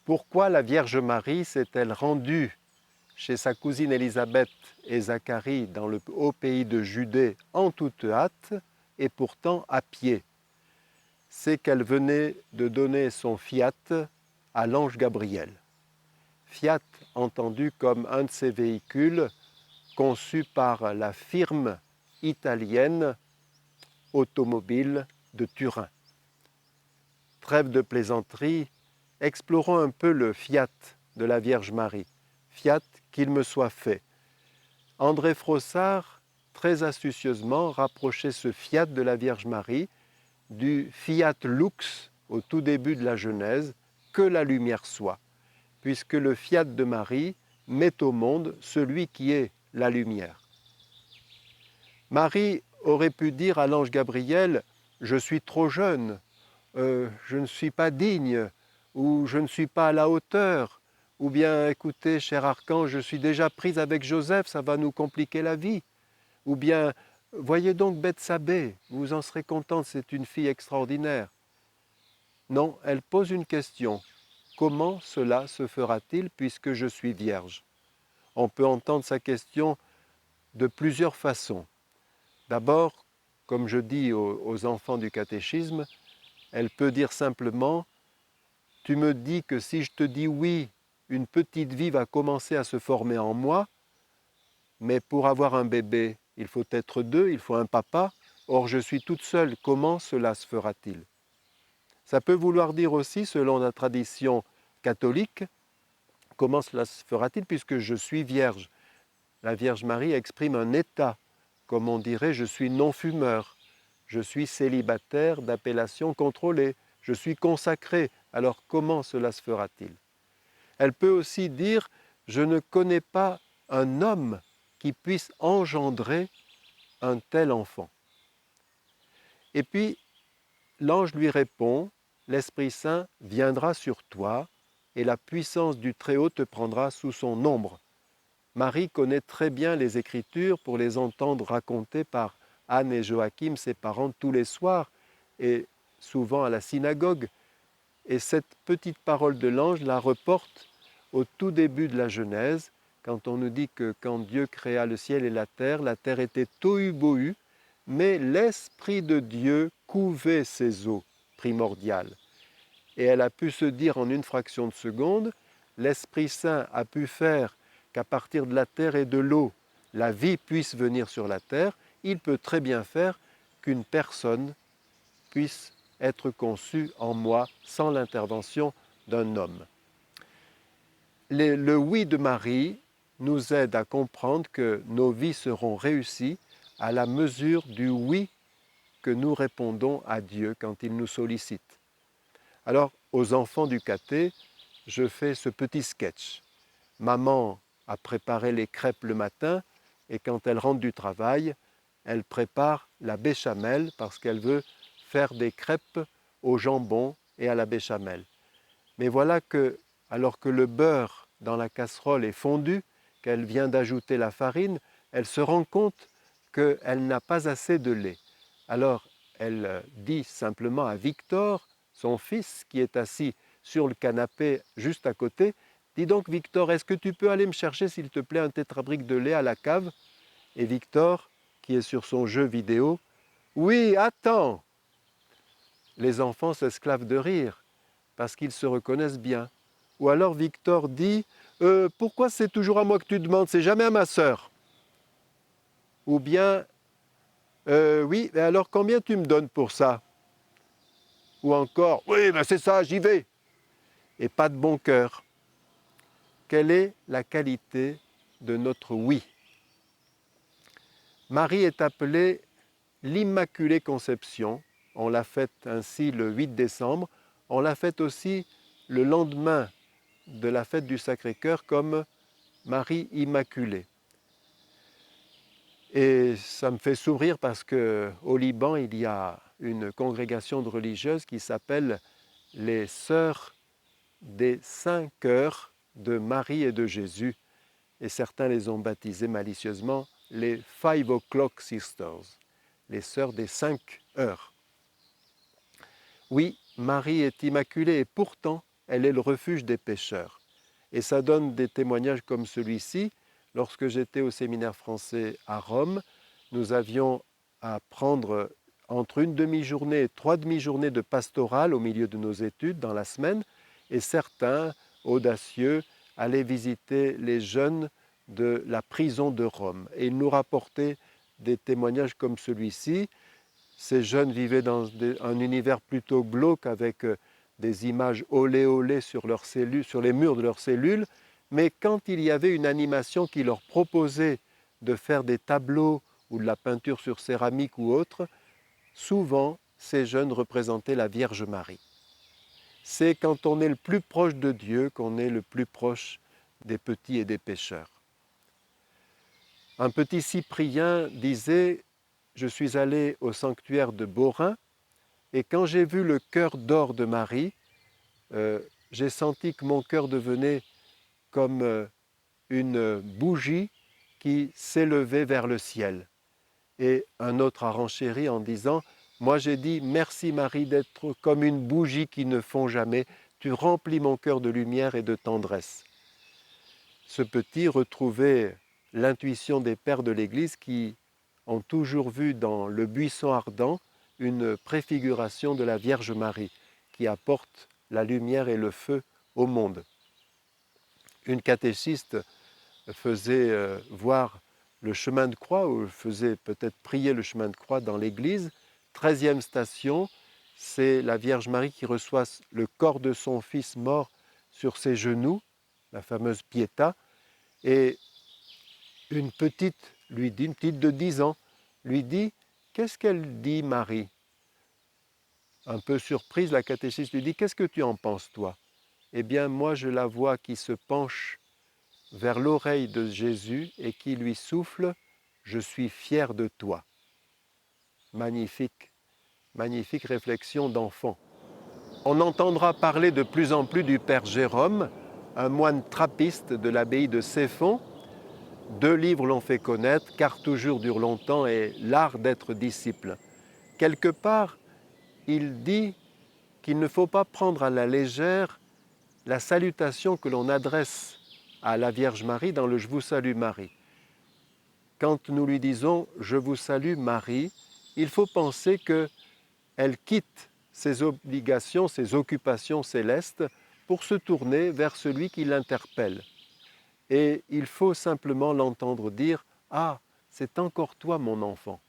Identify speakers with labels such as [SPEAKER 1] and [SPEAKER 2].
[SPEAKER 1] Pourquoi la Vierge Marie s'est-elle rendue chez sa cousine Élisabeth et Zacharie dans le haut pays de Judée en toute hâte et pourtant à pied? C'est qu'elle venait de donner son fiat à l'ange Gabriel. Fiat entendu comme un de ces véhicules conçus par la firme italienne automobile de Turin. Trêve de plaisanterie, explorons un peu le fiat de la Vierge Marie. Fiat, qu'il me soit fait. André Frossard, très astucieusement, rapprochait ce fiat de la Vierge Marie du fiat lux au tout début de la Genèse, que la lumière soit, puisque le fiat de Marie met au monde celui qui est la lumière. Marie aurait pu dire à l'ange Gabriel « Je suis trop jeune, je ne suis pas digne » ou « Je ne suis pas à la hauteur » ou bien « Écoutez, cher archange, je suis déjà prise avec Joseph, ça va nous compliquer la vie » ou bien « Voyez donc Bethsabée, vous en serez contente, c'est une fille extraordinaire ». Non, elle pose une question. Comment cela se fera-t-il puisque je suis vierge? On peut entendre sa question de plusieurs façons. D'abord, comme je dis aux enfants du catéchisme, elle peut dire simplement « Tu me dis que si je te dis oui, une petite vie va commencer à se former en moi, mais pour avoir un bébé, il faut être deux, il faut un papa, or je suis toute seule, comment cela se fera-t-il » Ça peut vouloir dire aussi, selon la tradition catholique, comment cela se fera-t-il puisque je suis vierge. La Vierge Marie exprime un état, comme on dirait je suis non-fumeur, je suis célibataire d'appellation contrôlée, je suis consacré, alors comment cela se fera-t-il? Elle peut aussi dire je ne connais pas un homme qui puisse engendrer un tel enfant. Et puis, l'ange lui répond, l'Esprit Saint viendra sur toi et la puissance du Très-Haut te prendra sous son ombre. Marie connaît très bien les Écritures pour les entendre racontées par Anne et Joachim, ses parents, tous les soirs et souvent à la synagogue. Et cette petite parole de l'ange la reporte au tout début de la Genèse, quand on nous dit que quand Dieu créa le ciel et la terre était tohu-bohu, mais l'Esprit de Dieu couvait ces eaux primordiales. Et elle a pu se dire en une fraction de seconde, l'Esprit Saint a pu faire qu'à partir de la terre et de l'eau, la vie puisse venir sur la terre, il peut très bien faire qu'une personne puisse être conçue en moi sans l'intervention d'un homme. Le oui de Marie nous aide à comprendre que nos vies seront réussies à la mesure du oui que nous répondons à Dieu quand il nous sollicite. Alors, aux enfants du caté, je fais ce petit sketch. Maman a préparé les crêpes le matin et quand elle rentre du travail, elle prépare la béchamel parce qu'elle veut faire des crêpes au jambon et à la béchamel. Mais voilà que, alors que le beurre dans la casserole est fondu, qu'elle vient d'ajouter la farine, elle se rend compte qu'elle n'a pas assez de lait. Alors, elle dit simplement à Victor, son fils, qui est assis sur le canapé juste à côté, « Dis donc Victor, est-ce que tu peux aller me chercher s'il te plaît un tétrabrique de lait à la cave ?» Et Victor, qui est sur son jeu vidéo, « Oui, attends !» Les enfants s'esclavent de rire parce qu'ils se reconnaissent bien. Ou alors Victor dit « Pourquoi c'est toujours à moi que tu demandes, c'est jamais à ma sœur ?» Ou bien « Oui, mais alors combien tu me donnes pour ça ?» Ou encore « Oui, ben c'est ça, j'y vais !» Et pas de bon cœur. Quelle est la qualité de notre oui? Marie est appelée l'Immaculée Conception. On l'a faite ainsi le 8 décembre. On l'a faite aussi le lendemain de la fête du Sacré-Cœur comme Marie Immaculée. Et ça me fait sourire parce qu'au Liban, il y a une congrégation de religieuses qui s'appelle les Sœurs des Saints Cœurs de Marie et de Jésus. Et certains les ont baptisées malicieusement les 5 o'clock sisters, les Sœurs des 5 heures. Oui, Marie est immaculée et pourtant, elle est le refuge des pécheurs. Et ça donne des témoignages comme celui-ci. Lorsque j'étais au séminaire français à Rome, nous avions à prendre entre une demi-journée et 3 demi-journées de pastoral au milieu de nos études dans la semaine, et certains, audacieux, allaient visiter les jeunes de la prison de Rome. Et ils nous rapportaient des témoignages comme celui-ci. Ces jeunes vivaient dans un univers plutôt glauque avec des images olé olé sur les murs de leurs cellules, mais quand il y avait une animation qui leur proposait de faire des tableaux ou de la peinture sur céramique ou autre, souvent ces jeunes représentaient la Vierge Marie. C'est quand on est le plus proche de Dieu qu'on est le plus proche des petits et des pécheurs. Un petit Cyprien disait « Je suis allé au sanctuaire de Beaurain et quand j'ai vu le cœur d'or de Marie, j'ai senti que mon cœur devenait comme une bougie qui s'élevait vers le ciel. » Et un autre a renchéri en disant « Moi j'ai dit merci Marie d'être comme une bougie qui ne fond jamais, tu remplis mon cœur de lumière et de tendresse. » Ce petit retrouvait l'intuition des pères de l'Église qui ont toujours vu dans le buisson ardent une préfiguration de la Vierge Marie qui apporte la lumière et le feu au monde. Une catéchiste faisait voir le chemin de croix, ou faisait peut-être prier le chemin de croix dans l'église. 13e station, c'est la Vierge Marie qui reçoit le corps de son fils mort sur ses genoux, la fameuse Pietà, et une petite lui dit, une petite de 10 ans, lui dit « Qu'est-ce qu'elle dit Marie ?» Un peu surprise, la catéchiste lui dit « Qu'est-ce que tu en penses toi ?» Eh bien moi je la vois qui se penche vers l'oreille de Jésus et qui lui souffle « Je suis fier de toi ». Magnifique, magnifique réflexion d'enfant. On entendra parler de plus en plus du Père Jérôme, un moine trappiste de l'abbaye de Céphon. 2 livres l'ont fait connaître, Car toujours dure longtemps et L'art d'être disciple. Quelque part, il dit qu'il ne faut pas prendre à la légère la salutation que l'on adresse à la Vierge Marie dans le « Je vous salue Marie ». Quand nous lui disons « Je vous salue Marie », il faut penser qu'elle quitte ses obligations, ses occupations célestes pour se tourner vers celui qui l'interpelle. Et il faut simplement l'entendre dire « Ah, c'est encore toi mon enfant ».